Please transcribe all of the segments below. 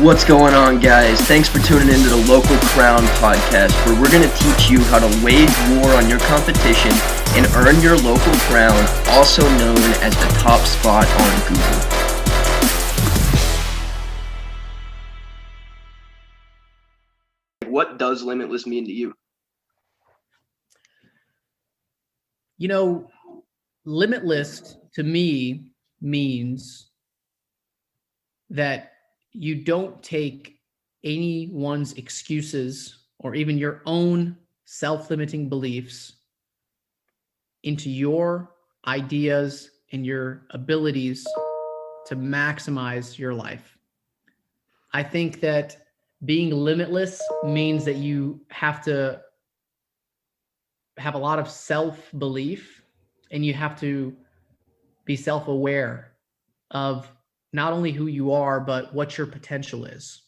What's going on, guys? Thanks for tuning into the Local Crown podcast, where we're going to teach you how to wage war on your competition and earn your local crown, also known as the top spot on Google. What does Limitless mean to you? You know, Limitless to me means that you don't take anyone's excuses or even your own self-limiting beliefs into your ideas and your abilities to maximize your life. I think that being limitless means that you have to have a lot of self-belief, and you have to be self-aware of not only who you are, but what your potential is.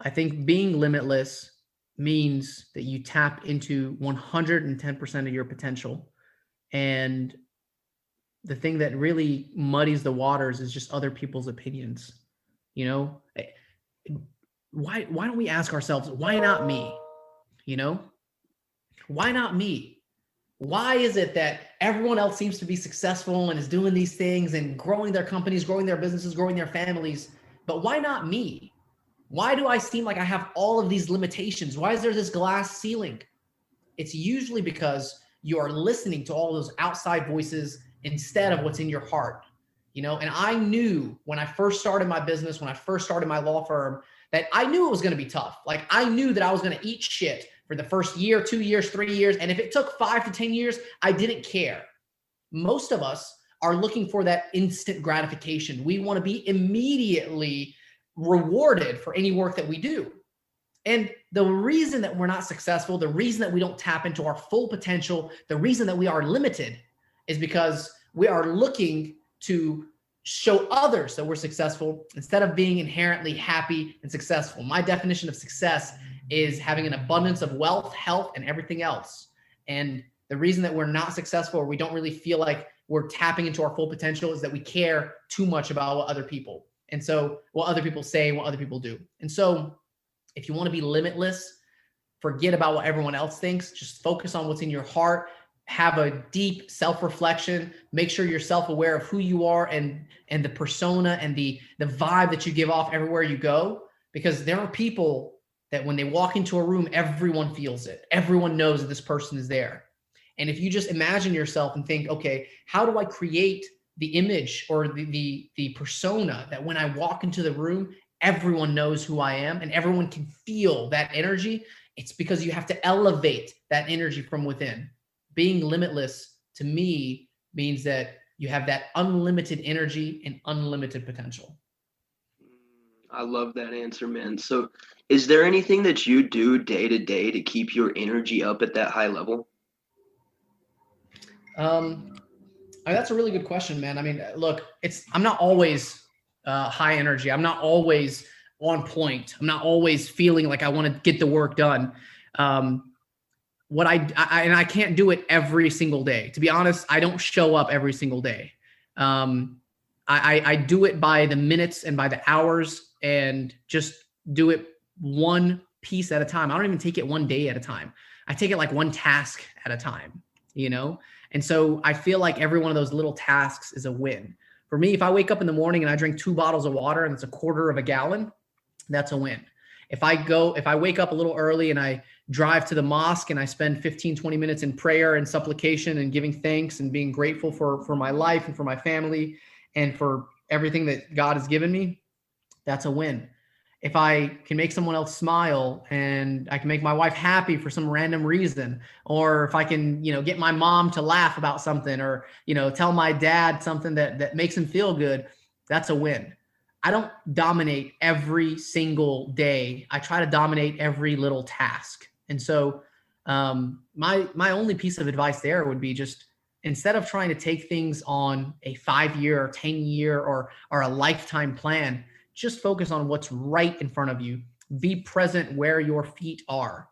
I think being limitless means that you tap into 110% of your potential. And the thing that really muddies the waters is just other people's opinions. You know, why don't we ask ourselves, why not me? You know, why not me? Why is it that everyone else seems to be successful and is doing these things and growing their companies, growing their businesses, growing their families, but why not me? Why do I seem like I have all of these limitations? Why is there this glass ceiling? It's usually because you are listening to all those outside voices instead of what's in your heart. You know, and I knew when I first started my business, when I first started my law firm, that I knew it was going to be tough. Like, I knew that I was going to eat shit for the first year, 2 years, 3 years. And if it took 5 to 10 years, I didn't care. Most of us are looking for that instant gratification. We want to be immediately rewarded for any work that we do. And the reason that we're not successful, the reason that we don't tap into our full potential, the reason that we are limited is because we are looking to show others that we're successful instead of being inherently happy and successful. My definition of success is having an abundance of wealth, health, and everything else. And the reason that we're not successful, or we don't really feel like we're tapping into our full potential, is that we care too much about what other people. And so what other people say, what other people do. And so if you want to be limitless, forget about what everyone else thinks. Just focus on what's in your heart. Have a deep self-reflection. Make sure you're self-aware of who you are and the persona and the vibe that you give off everywhere you go. Because there are people that when they walk into a room, everyone feels it. Everyone knows that this person is there. And if you just imagine yourself and think, okay, how do I create the image or the persona that when I walk into the room, everyone knows who I am and everyone can feel that energy? It's because you have to elevate that energy from within. Being limitless to me means that you have that unlimited energy and unlimited potential. I love that answer, man. So is there anything that you do day to day to keep your energy up at that high level? That's a really good question, man. I mean, look, I'm not always high energy. I'm not always on point. I'm not always feeling like I want to get the work done. What I can't do it every single day. To be honest, I don't show up every single day. I do it by the minutes and by the hours, and just do it one piece at a time. I don't even take it one day at a time. I take it like one task at a time, you know? And so I feel like every one of those little tasks is a win. For me, if I wake up in the morning and I drink 2 bottles of water and it's a quarter of a gallon, that's a win. If I wake up a little early and I drive to the mosque and I spend 15, 20 minutes in prayer and supplication and giving thanks and being grateful for my life and for my family and for everything that God has given me, that's a win. If I can make someone else smile and I can make my wife happy for some random reason, or if I can, get my mom to laugh about something, or, tell my dad something that makes him feel good, that's a win. I don't dominate every single day. I try to dominate every little task. And so my only piece of advice there would be just, instead of trying to take things on a 5-year or 10-year or a lifetime plan, just focus on what's right in front of you. Be present where your feet are,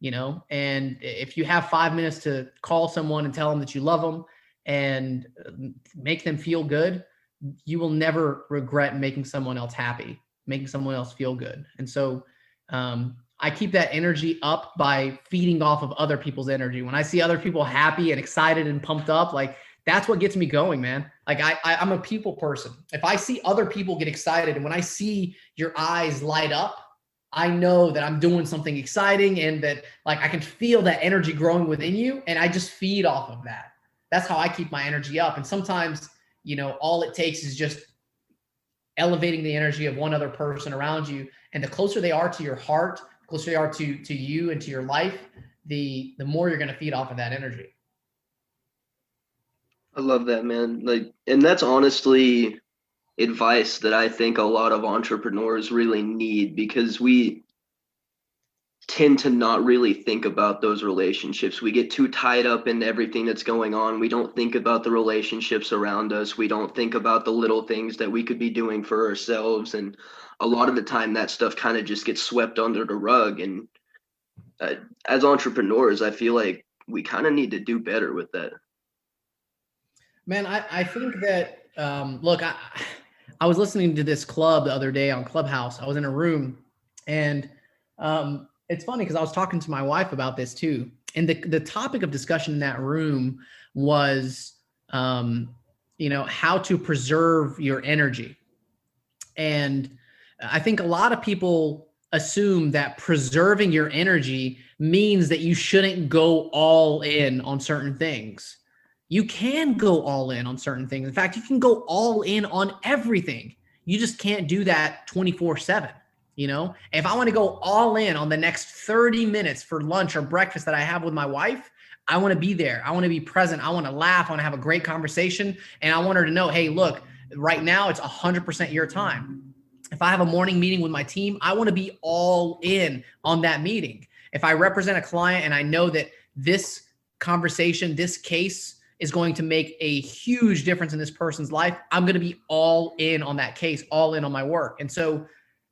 and if you have 5 minutes to call someone and tell them that you love them and make them feel good, you will never regret making someone else happy. making someone else feel good. And so I keep that energy up by feeding off of other people's energy. When I see other people happy and excited and pumped up, like that's what gets me going, man. Like I'm a people person. If I see other people get excited and when I see your eyes light up, I know that I'm doing something exciting and that like I can feel that energy growing within you. And I just feed off of that. That's how I keep my energy up. And sometimes, you know, all it takes is just elevating the energy of one other person around you. And the closer they are to your heart, the closer they are to you and to your life, the more you're going to feed off of that energy. I love that, man. Like, and that's honestly advice that I think a lot of entrepreneurs really need, because we tend to not really think about those relationships. We get too tied up in everything that's going on. We don't think about the relationships around us. We don't think about the little things that we could be doing for ourselves. And a lot of the time that stuff kind of just gets swept under the rug. And as entrepreneurs, I feel like we kind of need to do better with that. Man, I think that, look, I was listening to this club the other day on Clubhouse. I was in a room and it's funny because I was talking to my wife about this too. And the topic of discussion in that room was, you know, how to preserve your energy. And I think a lot of people assume that preserving your energy means that you shouldn't go all in on certain things. You can go all in on certain things. In fact, you can go all in on everything. You just can't do that 24/7. You know, if I want to go all in on the next 30 minutes for lunch or breakfast that I have with my wife, I want to be there. I want to be present. I want to laugh. I want to have a great conversation. And I want her to know, hey, look, right now it's 100% your time. If I have a morning meeting with my team, I want to be all in on that meeting. If I represent a client and I know that this conversation, this case is going to make a huge difference in this person's life, I'm going to be all in on that case, all in on my work. And so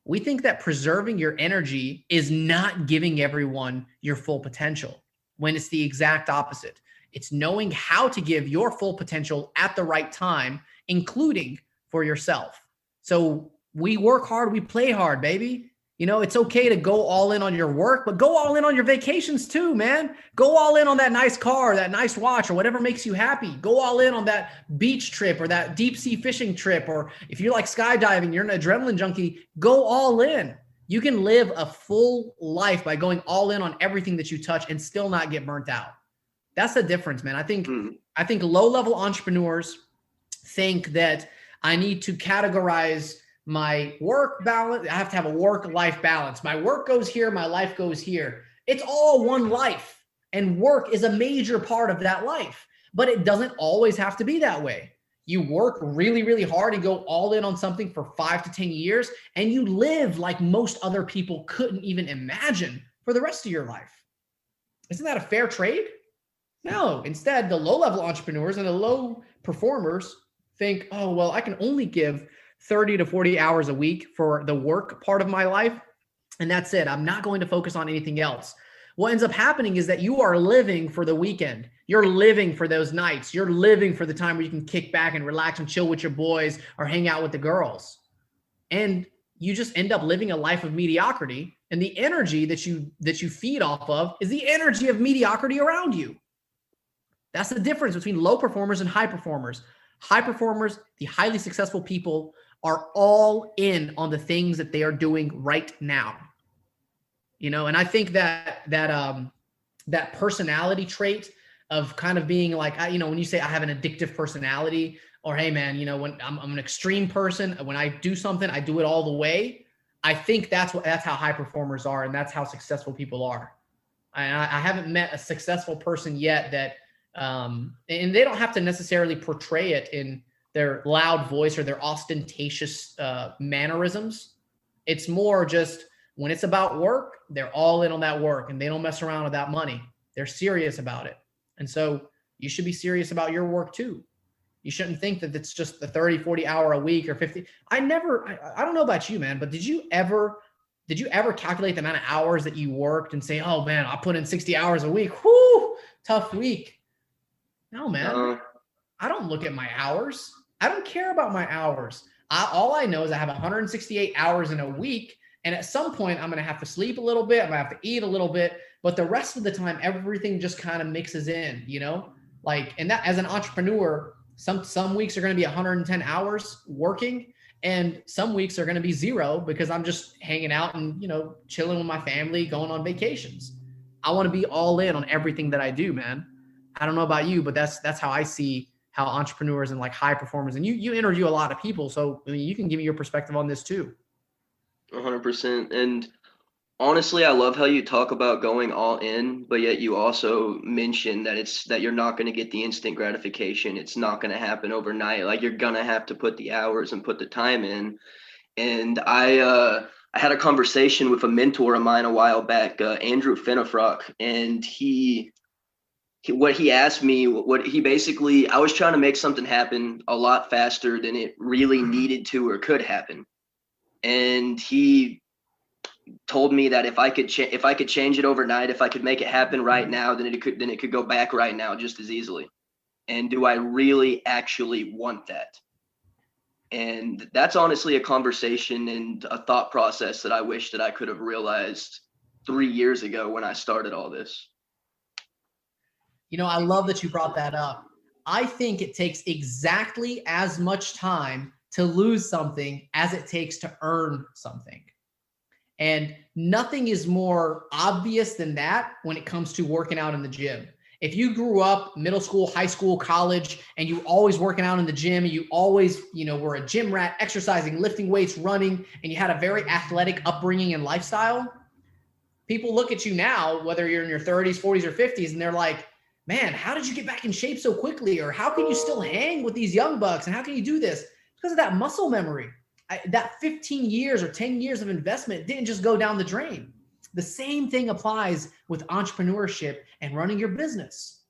we think that preserving your energy is not giving everyone your full potential, when it's the exact opposite. It's knowing how to give your full potential at the right time, including for yourself. So we work hard, we play hard, baby. You know, it's okay to go all in on your work, but go all in on your vacations too, man. Go all in on that nice car, that nice watch, or whatever makes you happy. Go all in on that beach trip or that deep sea fishing trip. Or if you're like skydiving, you're an adrenaline junkie, go all in. You can live a full life by going all in on everything that you touch and still not get burnt out. That's the difference, man. I think low-level entrepreneurs think that I need to categorize my work balance. I have to have a work-life balance. My work goes here, my life goes here. It's all one life, and work is a major part of that life, but it doesn't always have to be that way. You work really, really hard and go all in on something for 5 to 10 years, and you live like most other people couldn't even imagine for the rest of your life. Isn't that a fair trade? No. Instead, the low-level entrepreneurs and the low performers think, oh, well, I can only give 30 to 40 hours a week for the work part of my life, and that's it. I'm not going to focus on anything else. What ends up happening is that you are living for the weekend. You're living for those nights. You're living for the time where you can kick back and relax and chill with your boys or hang out with the girls. And you just end up living a life of mediocrity. And the energy that you feed off of is the energy of mediocrity around you. That's the difference between low performers and high performers. High performers, the highly successful people, are all in on the things that they are doing right now. You know, and I think that personality trait of kind of being like, you know, when you say I have an addictive personality, or hey man, you know, when I'm an extreme person, when I do something, I do it all the way. I think that's how high performers are, and that's how successful people are. I haven't met a successful person yet that, and they don't have to necessarily portray it in their loud voice or their ostentatious mannerisms. It's more just when it's about work, they're all in on that work and they don't mess around with that money. They're serious about it. And so you should be serious about your work too. You shouldn't think that it's just the 30, 40 hour a week or 50. I don't know about you, man, but did you ever calculate the amount of hours that you worked and say, oh man, I put in 60 hours a week. Whoo, tough week. No, man. I don't look at my hours. I don't care about my hours. All I know is I have 168 hours in a week. And at some point, I'm going to have to sleep a little bit. I'm going to have to eat a little bit. But the rest of the time, everything just kind of mixes in, you know? Like, and that as an entrepreneur, some weeks are going to be 110 hours working. And some weeks are going to be 0 because I'm just hanging out and, you know, chilling with my family, going on vacations. I want to be all in on everything that I do, man. I don't know about you, but that's how I see how entrepreneurs and like high performers, and you interview a lot of people. So I mean, you can give me your perspective on this too. 100%. And honestly, I love how you talk about going all in, but yet you also mention that you're not going to get the instant gratification. It's not going to happen overnight. Like, you're going to have to put the hours and put the time in. And I had a conversation with a mentor of mine a while back, Andrew Finnefrock, and what he asked me, I was trying to make something happen a lot faster than it really needed to or could happen. And he told me that if I could change it overnight, if I could make it happen right now, then it could go back right now just as easily. And do I really actually want that? And that's honestly a conversation and a thought process that I wish that I could have realized 3 years ago when I started all this. You know, I love that you brought that up. I think it takes exactly as much time to lose something as it takes to earn something. And nothing is more obvious than that when it comes to working out in the gym. If you grew up middle school, high school, college, and you always working out in the gym, and you always, you know, were a gym rat, exercising, lifting weights, running, and you had a very athletic upbringing and lifestyle, people look at you now, whether you're in your 30s, 40s, or 50s, and they're like, man, how did you get back in shape so quickly? Or how can you still hang with these young bucks? And how can you do this? Because of that muscle memory. That 15 years or 10 years of investment didn't just go down the drain. The same thing applies with entrepreneurship and running your business.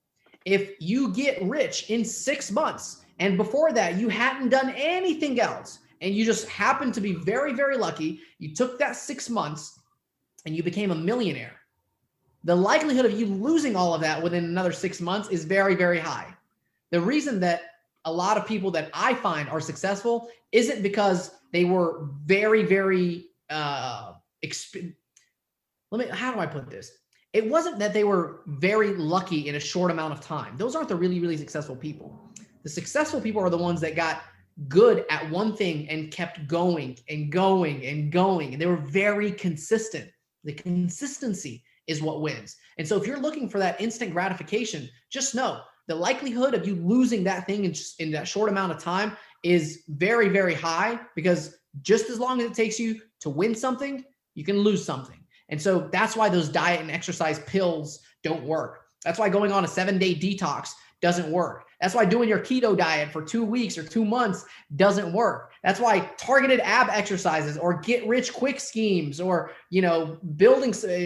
If you get rich in 6 months and before that you hadn't done anything else and you just happened to be very, very lucky, you took that 6 months and you became a millionaire, the likelihood of you losing all of that within another 6 months is very, very high. The reason that a lot of people that I find are successful isn't because they were very, very, how do I put this? It wasn't that they were very lucky in a short amount of time. Those aren't the really, really successful people. The successful people are the ones that got good at one thing and kept going and going and going. And they were very consistent. The consistency is what wins. And so if you're looking for that instant gratification, just know the likelihood of you losing that thing in that short amount of time is very, very high, because just as long as it takes you to win something, you can lose something. And so that's why those diet and exercise pills don't work. That's why going on a 7-day detox doesn't work. That's why doing your keto diet for 2 weeks or 2 months doesn't work. That's why targeted ab exercises or get rich quick schemes or, you know,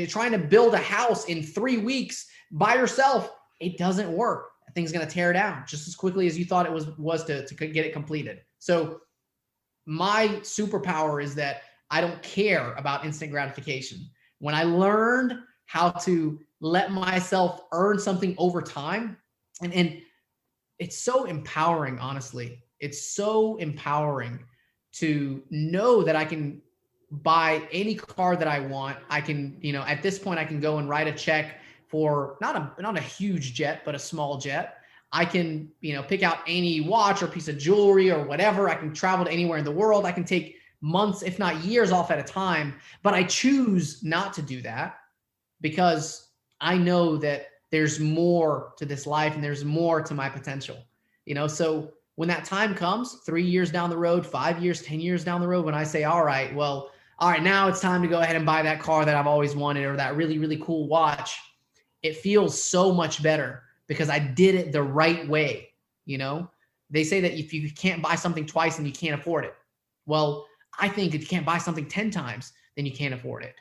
trying to build a house in 3 weeks by yourself, it doesn't work. That thing's going to tear down just as quickly as you thought it was to get it completed. So my superpower is that I don't care about instant gratification. When I learned how to let myself earn something over time, and it's so empowering, honestly. It's so empowering to know that I can buy any car that I want. I can, you know, at this point I can go and write a check for not a huge jet, but a small jet. I can, you know, pick out any watch or piece of jewelry or whatever. I can travel to anywhere in the world. I can take months, if not years off at a time, but I choose not to do that because I know that there's more to this life and there's more to my potential, you know? So when that time comes, 3 years down the road, 5 years, 10 years down the road, when I say, all right, now it's time to go ahead and buy that car that I've always wanted or that really, really cool watch, it feels so much better because I did it the right way. You know, they say that if you can't buy something twice, then you can't afford it. Well, I think if you can't buy something 10 times, then you can't afford it.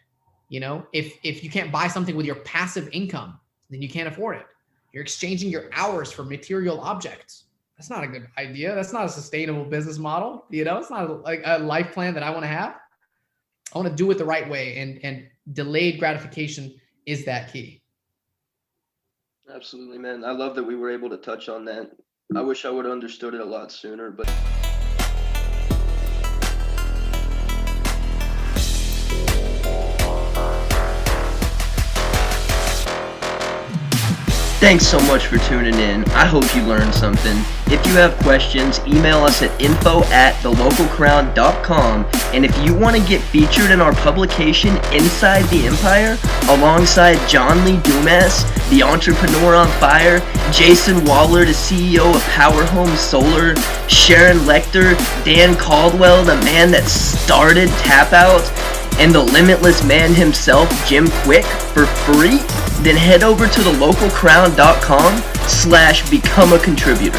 You know, if you can't buy something with your passive income, then you can't afford it. You're exchanging your hours for material objects. That's not a good idea. That's not a sustainable business model. You know, it's not like a life plan that I want to have. I want to do it the right way, and delayed gratification is that key. Absolutely, man. I love that we were able to touch on that. I wish I would have understood it a lot sooner, but Thanks so much for tuning in. I hope you learned something. If you have questions, email us at info@thelocalcrown.com. And if you want to get featured in our publication Inside the Empire, alongside John Lee Dumas, the entrepreneur on fire, Jayson Waller, the CEO of Power Home Solar, Sharon Lechter, Dan Caldwell, the man that started Tap Out, and the Limitless man himself, Jim Kwik, for free, then head over to thelocalcrown.com/become a contributor.